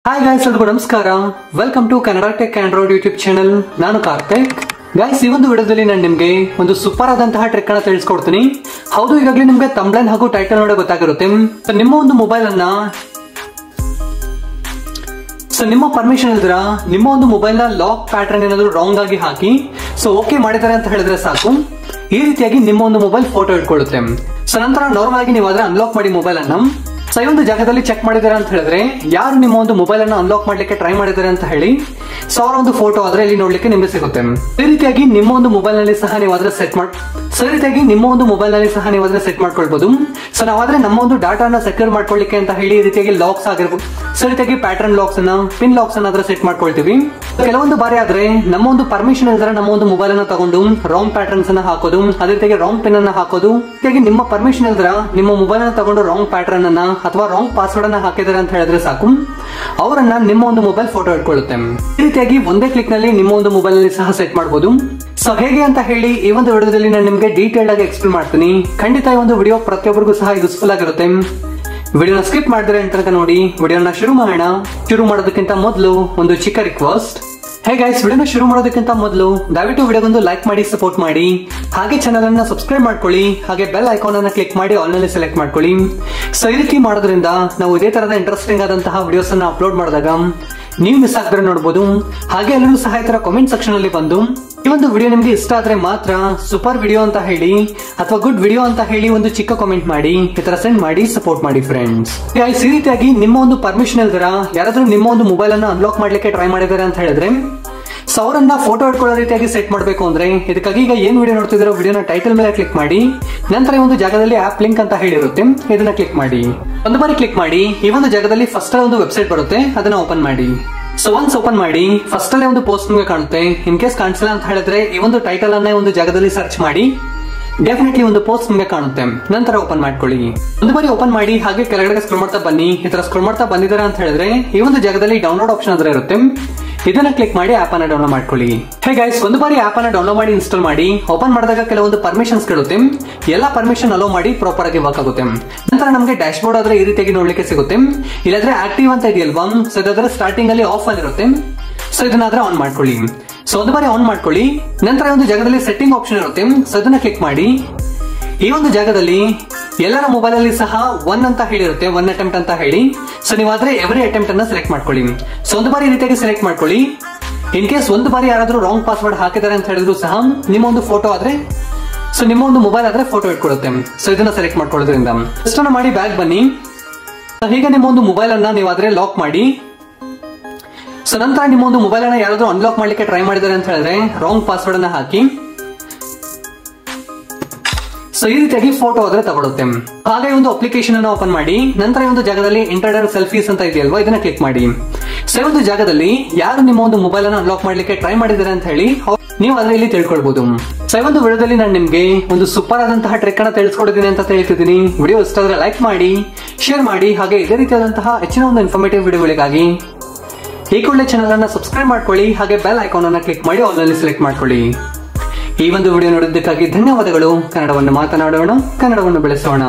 Hi guys, ಎಲ್ಲರಿಗೂ ನಮಸ್ಕಾರ. Welcome to Kannada tech Android YouTube channel. ನಾನು ಕಾರ್ತಿಕ್. ಗೈಸ್, ಈ ಒಂದು ವಿಡಿಯೋದಲ್ಲಿ ನಾನು ನಿಮಗೆ ಒಂದು ಸೂಪರ್ ಆದಂತಹ ಟ್ರಿಕ್ ಅನ್ನ ತಿಳಿಸ್ಕೊಡ್ತೀನಿ. ಹೌದು, ಈಗಾಗಲೇ ನಿಮಗೆ ಥಂಬ್ನೈಲ್ ಹಾಗೂ ಟೈಟಲ್ ನೋಡಿ ಗೊತ್ತಾಗಿರುತ್ತೆ. ನಿಮ್ಮ ಒಂದು ಮೊಬೈಲ್ ಅನ್ನ ನಿಮ್ಮ ಪರ್ಮಿಷನ್ ಇಲ್ದಿರ ನಿಮ್ಮ ಒಂದು ಮೊಬೈಲ್ ನ ಲಾಕ್ ಪ್ಯಾಟರ್ನ್ ಏನಾದ್ರು ರಾಂಗ್ ಆಗಿ ಹಾಕಿ ಓಕೆ ಮಾಡಿದ್ದಾರೆ ಅಂತ ಹೇಳಿದ್ರೆ ಸಾಕು, ಈ ರೀತಿಯಾಗಿ ನಿಮ್ಮ ಒಂದು ಮೊಬೈಲ್ ಫೋಟೋ ಇಟ್ಕೊಳ್ಳುತ್ತೆ. ನಂತರ ನಾರ್ಮಲ್ ಆಗಿ ನೀವು ಅದನ್ನ ಅನ್ಲಾಕ್ ಮಾಡಿ ಮೊಬೈಲ್ ಅನ್ನ ಈ ಒಂದು ಜಾಗದಲ್ಲಿ ಚೆಕ್ ಮಾಡಿದ್ದಾರೆ ಅಂತ ಹೇಳಿದ್ರೆ ಯಾರು ನಿಮ್ಮ ಒಂದು ಮೊಬೈಲ್ ಅನ್ನು ಅನ್ಲಾಕ್ ಮಾಡ್ಲಿಕ್ಕೆ ಟ್ರೈ ಮಾಡಿದ್ದಾರೆ ಅಂತ ಹೇಳಿ ಅವರ ಒಂದು ಫೋಟೋ ಆದ್ರೆ ಇಲ್ಲಿ ನೋಡ್ಲಿಕ್ಕೆ ನಿಮಗೆ ಸಿಗುತ್ತೆ. ಈ ರೀತಿಯಾಗಿ ನಿಮ್ಮ ಒಂದು ಮೊಬೈಲ್ ನಲ್ಲಿ ಸಹ ನೀವು ಅದನ್ನ ಸೆಟ್ ಮಾಡ್ಕೊಳ್ಬಹುದು. ನಾವಾದ್ರೆ ನಮ್ಮ ಒಂದು ಡಾಟಾನ ಸೆಕ್ಯೂರ್ ಮಾಡ್ಕೊಳ್ಳಿಕ್ಕೆ ಅಂತ ಹೇಳಿ ಈ ರೀತಿಯಾಗಿ ಲಾಕ್ಸ್ ಆಗಿರ್ಬೋದು, ಈ ರೀತಿಯಾಗಿ ಪ್ಯಾಟರ್ನ್ ಲಾಕ್ಸ್ ಅನ್ನ, ಪಿನ್ ಲಾಕ್ಸ್ ಅನ್ನ ಸೆಟ್ ಮಾಡ್ಕೊಳ್ತೀವಿ. ಕೆಲವೊಂದು ಬಾರಿ ಆದ್ರೆ ನಮ್ಮ ಒಂದು ಪರ್ಮಿಷನ್ ಇಲ್ದ್ರೆ ನಮ್ಮ ಒಂದು ಮೊಬೈಲ್ ಅನ್ನ ತಗೊಂಡು ರಾಂಗ್ ಪ್ಯಾಟರ್ನ್ಸ್ ಅನ್ನ ಹಾಕೋದು, ಅದೇ ರೀತಿಯಾಗಿ ರಾಂಗ್ ಪಿನ್ ಅನ್ನ ಹಾಕೋದು, ಹೀಗಾಗಿ ನಿಮ್ಮ ಪರ್ಮಿಷನ್ ಇಲ್ದ್ರ ನಿಮ್ಮ ಮೊಬೈಲ್ ಅನ್ನ ತಗೊಂಡು ರಾಂಗ್ ಪ್ಯಾಟರ್ನ್ ಅನ್ನ ಅಥವಾ ರಾಂಗ್ ಪಾಸ್ವರ್ಡ್ ಅನ್ನ ಹಾಕಿದ್ದಾರೆ ಅಂತ ಹೇಳಿದ್ರೆ ಸಾಕು, ಅವರನ್ನ ನಿಮ್ಮ ಒಂದು ಮೊಬೈಲ್ ಫೋಟೋ ಇಟ್ಕೊಳ್ಳುತ್ತೆ. ಈ ರೀತಿಯಾಗಿ ಒಂದೇ ಕ್ಲಿಕ್ ನಲ್ಲಿ ನಿಮ್ಮ ಒಂದು ಮೊಬೈಲ್ ನಲ್ಲಿ ಸಹ ಸೆಟ್ ಮಾಡಬಹುದು. ಹೇಗೆ ಅಂತ ಹೇಳಿ ಈ ಒಂದು ವಿಡಿಯೋದಲ್ಲಿ ನಾನು ನಿಮಗೆ ಡೀಟೇಲ್ ಆಗಿ ಎಕ್ಸ್ಪ್ಲೇನ್ ಮಾಡ್ತೀನಿ. ಖಂಡಿತ ಈ ಒಂದು ವಿಡಿಯೋ ಪ್ರತಿಯೊಬ್ಬರಿಗೂ ಸಹ ಯೂಸ್ಫುಲ್ ಆಗಿರುತ್ತೆ. ವಿಡಿಯೋನ ಸ್ಕಿಪ್ ಮಾಡಿದ್ರೆ ಅಂತ ನೋಡಿ ವಿಡಿಯೋನ ಶುರು ಮಾಡೋಣ. ಶುರು ಮಾಡೋದಕ್ಕಿಂತ ಮೊದಲು ಒಂದು ಚಿಕ್ಕ ರಿಕ್ವೆಸ್ಟ್. ಹೇ ಗೈಸ್, ವಿಡಿಯೋನ ಶುರು ಮಾಡೋದಕ್ಕಿಂತ ಮೊದಲು ದಯವಿಟ್ಟು ವಿಡಿಯೋಗೊಂದು ಲೈಕ್ ಮಾಡಿ ಸಪೋರ್ಟ್ ಮಾಡಿ, ಹಾಗೆ ಚಾನಲ್ ಅನ್ನ ಸಬ್ಸ್ಕ್ರೈಬ್ ಮಾಡ್ಕೊಳ್ಳಿ, ಹಾಗೆ ಬೆಲ್ ಐಕಾನ್ ಅನ್ನ ಕ್ಲಿಕ್ ಮಾಡಿ ಆಲ್ ನಲ್ಲಿ ಸೆಲೆಕ್ಟ್ ಮಾಡ್ಕೊಳ್ಳಿ. ಈ ರೀತಿ ಮಾಡೋದ್ರಿಂದ ನಾವು ಇದೇ ತರದ ಇಂಟ್ರೆಸ್ಟಿಂಗ್ ಆದಂತಹ ವಿಡಿಯೋಸ್ ಅನ್ನ ಅಪ್ಲೋಡ್ ಮಾಡಿದಾಗ ನೀವು ಮಿಸ್ ಆಗಿದ್ರೆ ನೋಡಬಹುದು. ಹಾಗೆ ಎಲ್ಲರೂ ಸಹ ಈ ತರ ಕಾಮೆಂಟ್ ಸೆಕ್ಷನ್ ಅಲ್ಲಿ ಬಂದು ಈ ಒಂದು ವಿಡಿಯೋ ನಿಮ್ಗೆ ಇಷ್ಟ ಆದ್ರೆ ಮಾತ್ರ ಸೂಪರ್ ವಿಡಿಯೋ ಅಂತ ಹೇಳಿ ಅಥವಾ ಗುಡ್ ವಿಡಿಯೋ ಅಂತ ಹೇಳಿ ಒಂದು ಚಿಕ್ಕ ಕಾಮೆಂಟ್ ಮಾಡಿ ಈ ತರ ಸೆಂಡ್ ಮಾಡಿ ಸಪೋರ್ಟ್ ಮಾಡಿ ಫ್ರೆಂಡ್ಸ್. ಈ ರೀತಿಯಾಗಿ ನಿಮ್ಮ ಒಂದು ಪರ್ಮಿಷನ್ ಇಲ್ದಿರ ಯಾರಾದ್ರೂ ನಿಮ್ಮ ಒಂದು ಮೊಬೈಲ್ ಅನ್ನ ಅನ್ಲಾಕ್ ಮಾಡ್ಲಿಕ್ಕೆ ಟ್ರೈ ಮಾಡಿದ್ದಾರೆ ಅಂತ ಹೇಳಿದ್ರೆ ಅವರನ್ನ ಫೋಟೋ ಇಟ್ಕೊಳ್ಳೋ ರೀತಿಯಾಗಿ ಸೆಟ್ ಮಾಡಬೇಕು ಅಂದ್ರೆ ಇದಕ್ಕಾಗಿ ಈಗ ಏನ್ ವಿಡಿಯೋ ನೋಡ್ತಿರೋ ವಿಡಿಯೋನ ಟೈಟಲ್ ಮೇಲೆ ಕ್ಲಿಕ್ ಮಾಡಿ, ನಂತರ ಈ ಒಂದು ಜಾಗದಲ್ಲಿ ಆಪ್ ಲಿಂಕ್ ಅಂತ ಹೇಳಿರುತ್ತೆ, ಇದನ್ನ ಕ್ಲಿಕ್ ಮಾಡಿ. ಒಂದು ಬಾರಿ ಕ್ಲಿಕ್ ಮಾಡಿ ಈ ಒಂದು ಜಾಗದಲ್ಲಿ ಫಸ್ಟ್ ಒಂದು ವೆಬ್ಸೈಟ್ ಬರುತ್ತೆ, ಅದನ್ನ ಓಪನ್ ಮಾಡಿ. ಒನ್ಸ್ ಓಪನ್ ಮಾಡಿ ಫಸ್ಟ್ ಅಲ್ಲೇ ಒಂದು ಪೋಸ್ಟ್ ನಿಮಗೆ ಕಾಣುತ್ತೆ. ಇನ್ ಕೇಸ್ ಕಾಣಿಸಿಲ್ಲ ಅಂತ ಹೇಳಿದ್ರೆ ಈ ಒಂದು ಟೈಟಲ್ ಅನ್ನ ಒಂದು ಜಾಗದಲ್ಲಿ ಸರ್ಚ್ ಮಾಡಿ, ಡೆಫಿನೆಟ್ಲಿ ಒಂದು ಪೋಸ್ಟ್ ನಿಮಗೆ ಕಾಣುತ್ತೆ. ನಂತರ ಓಪನ್ ಮಾಡ್ಕೊಳ್ಳಿ. ಒಂದು ಬಾರಿ ಓಪನ್ ಮಾಡಿ ಹಾಗೆ ಕೆಳಗಡೆ ಸ್ಕ್ರೋಲ್ ಮಾಡ್ತಾ ಬನ್ನಿ. ಈ ತರ ಸ್ಕ್ರೋಲ್ ಮಾಡ್ತಾ ಬಂದಿದ್ದಾರೆ ಅಂತ ಹೇಳಿದ್ರೆ ಈ ಒಂದು ಜಾಗದಲ್ಲಿ ಡೌನ್ಲೋಡ್ ಆಪ್ಷನ್ ಅಂದ್ರೆ ಇರುತ್ತೆ, ಇದನ್ನ ಕ್ಲಿಕ್ ಮಾಡಿ ಆಪ್ ಅನ್ನ ಡೌನ್ಲೋಡ್ ಮಾಡ್ಕೊಳ್ಳಿ. ಹೇ ಗೈಸ್, ಒಂದು ಬಾರಿ ಆಪ್ ಅನ್ನ ಡೌನ್ಲೋಡ್ ಮಾಡಿ ಇನ್ಸ್ಟಾಲ್ ಮಾಡಿ. ಓಪನ್ ಮಾಡಿದಾಗ ಕೆಲವೊಂದು ಪರ್ಮಿಷನ್ಸ್ ಕೇಳುತ್ತೆ, ಎಲ್ಲ ಪರ್ಮಿಷನ್ ಅಲೋ ಮಾಡಿ ಪ್ರಾಪರ್ ಆಗಿ ವರ್ಕ್ ಆಗುತ್ತೆ. ನಂತರ ನಮಗೆ ಡ್ಯಾಶ್ ಬೋರ್ಡ್ ಆದ್ರೆ ಈ ರೀತಿಯಾಗಿ ನೋಡ್ಲಿಕ್ಕೆ ಸಿಗುತ್ತೆ. ಇಲ್ಲಾದ್ರೆ ಆಕ್ಟಿವ್ ಅಂತ ಇದೆಯಲ್ವಾ, ಇದಾದ್ರೆ ಸ್ಟಾರ್ಟಿಂಗ್ ಅಲ್ಲಿ ಆಫ್ ಅಲ್ಲಿ ಇರುತ್ತೆ, ಇದನ್ನಾದ್ರೆ ಆನ್ ಮಾಡ್ಕೊಳ್ಳಿ. ಒಂದು ಬಾರಿ ಆನ್ ಮಾಡ್ಕೊಳ್ಳಿ. ನಂತರ ಒಂದು ಜಾಗದಲ್ಲಿ ಸೆಟ್ಟಿಂಗ್ ಆಪ್ಷನ್ ಇರುತ್ತೆ, ಇದನ್ನ ಕ್ಲಿಕ್ ಮಾಡಿ. ಈ ಒಂದು ಜಾಗದಲ್ಲಿ ಎಲ್ಲರ ಮೊಬೈಲ್ ಅಲ್ಲಿ ಸಹ ಒನ್ ಅಂತ ಹೇಳಿರುತ್ತೆ, ಒನ್ ಅಟೆಂಪ್ಟ್ ಅಂತ ಹೇಳಿ. ನೀವಾದ್ರೆ ಎವ್ರಿ ಅಟೆಂಪ್ಟ್ ಅನ್ನ ಸೆಲೆಕ್ಟ್ ಮಾಡ್ಕೊಳ್ಳಿ. ಒಂದು ಬಾರಿ ಈ ರೀತಿಯಾಗಿ ಸೆಲೆಕ್ಟ್ ಮಾಡ್ಕೊಳ್ಳಿ. ಇನ್ ಕೇಸ್ ಒಂದು ಬಾರಿ ಯಾರಾದ್ರೂ ರಾಂಗ್ ಪಾಸ್ವರ್ಡ್ ಹಾಕಿದ್ದಾರೆ ಅಂತ ಹೇಳಿದ್ರು ಸಹ ನಿಮ್ಮ ಒಂದು ಫೋಟೋ ಆದ್ರೆ ನಿಮ್ಮ ಒಂದು ಮೊಬೈಲ್ ಆದ್ರೆ ಫೋಟೋ ಇಟ್ಕೊಡುತ್ತೆ. ಇದನ್ನ ಸೆಲೆಕ್ಟ್ ಮಾಡ್ಕೊಳ್ಳೋದ್ರಿಂದ ಇಷ್ಟನ್ನ ಮಾಡಿ ಬ್ಯಾಕ್ ಬನ್ನಿ. ಹೀಗೆ ನಿಮ್ಮ ಒಂದು ಮೊಬೈಲ್ ಅನ್ನ ನೀವಾದ್ರೆ ಲಾಕ್ ಮಾಡಿ. ನಂತರ ನಿಮ್ಮ ಒಂದು ಮೊಬೈಲ್ ಅನ್ನ ಯಾರಾದ್ರೂ ಅನ್ಲಾಕ್ ಮಾಡ್ಲಿಕ್ಕೆ ಟ್ರೈ ಮಾಡಿದ್ದಾರೆ ಅಂತ ಹೇಳಿದ್ರೆ ರಾಂಗ್ ಪಾಸ್ವರ್ಡ್ ಅನ್ನ ಹಾಕಿ ಈ ರೀತಿಯಾಗಿ ಫೋಟೋ ಆದ್ರೆ ತಗೊಳುತ್ತೆ. ಹಾಗೆ ಒಂದು ಅಪ್ಲಿಕೇಶನ್ ಅನ್ನು ಓಪನ್ ಮಾಡಿ. ನಂತರ ಒಂದು ಜಾಗದಲ್ಲಿ ಇಂಟರ್ನಲ್ ಸೆಲ್ಫೀಸ್ ಅಂತ ಇದೆಯಲ್ವಾ, ಇದನ್ನ ಕ್ಲಿಕ್ ಮಾಡಿ. ಒಂದು ಜಾಗದಲ್ಲಿ ಯಾರು ನಿಮ್ಮ ಒಂದು ಮೊಬೈಲ್ ಅನ್ನು ಅನ್ಲಾಕ್ ಮಾಡ್ಲಿಕ್ಕೆ ಟ್ರೈ ಮಾಡಿದ್ದಾರೆ ಅಂತ ಹೇಳಿ ನೀವು ಅದ್ರ ಇಲ್ಲಿ ತಿಳ್ಕೊಳ್ಬಹುದು. ಒಂದು ವಿಡಿಯೋದಲ್ಲಿ ನಾನು ನಿಮ್ಗೆ ಒಂದು ಸೂಪರ್ ಆದಂತಹ ಟ್ರಿಕ್ ಅನ್ನ ತಿಳಿಸ್ಕೊಡಿದ್ದೀನಿ ಅಂತ ಹೇಳ್ತಿದ್ದೀನಿ. ವಿಡಿಯೋ ಇಷ್ಟ ಆದ್ರೆ ಲೈಕ್ ಮಾಡಿ, ಶೇರ್ ಮಾಡಿ, ಹಾಗೆ ಇದೇ ರೀತಿಯಾದಂತಹ ಹೆಚ್ಚಿನ ಒಂದು ಇನ್ಫಾರ್ಮೇಟಿವ್ ವಿಡಿಯೋಗಳಿಗಾಗಿ ಈ ಕೂಡಲೇ ಚಾನಲ್ ಅನ್ನ ಸಬ್ಸ್ಕ್ರೈಬ್ ಮಾಡ್ಕೊಳ್ಳಿ, ಹಾಗೆ ಬೆಲ್ ಐಕಾನ್ ಅನ್ನ ಕ್ಲಿಕ್ ಮಾಡಿ ಆಲ್ ನಲ್ಲಿ ಸೆಲೆಕ್ಟ್ ಮಾಡ್ಕೊಳ್ಳಿ. ಈ ಒಂದು ವಿಡಿಯೋ ನೋಡಿದ್ದಕ್ಕಾಗಿ ಧನ್ಯವಾದಗಳು. ಕನ್ನಡವನ್ನು ಮಾತನಾಡೋಣ, ಕನ್ನಡವನ್ನು ಬೆಳೆಸೋಣ.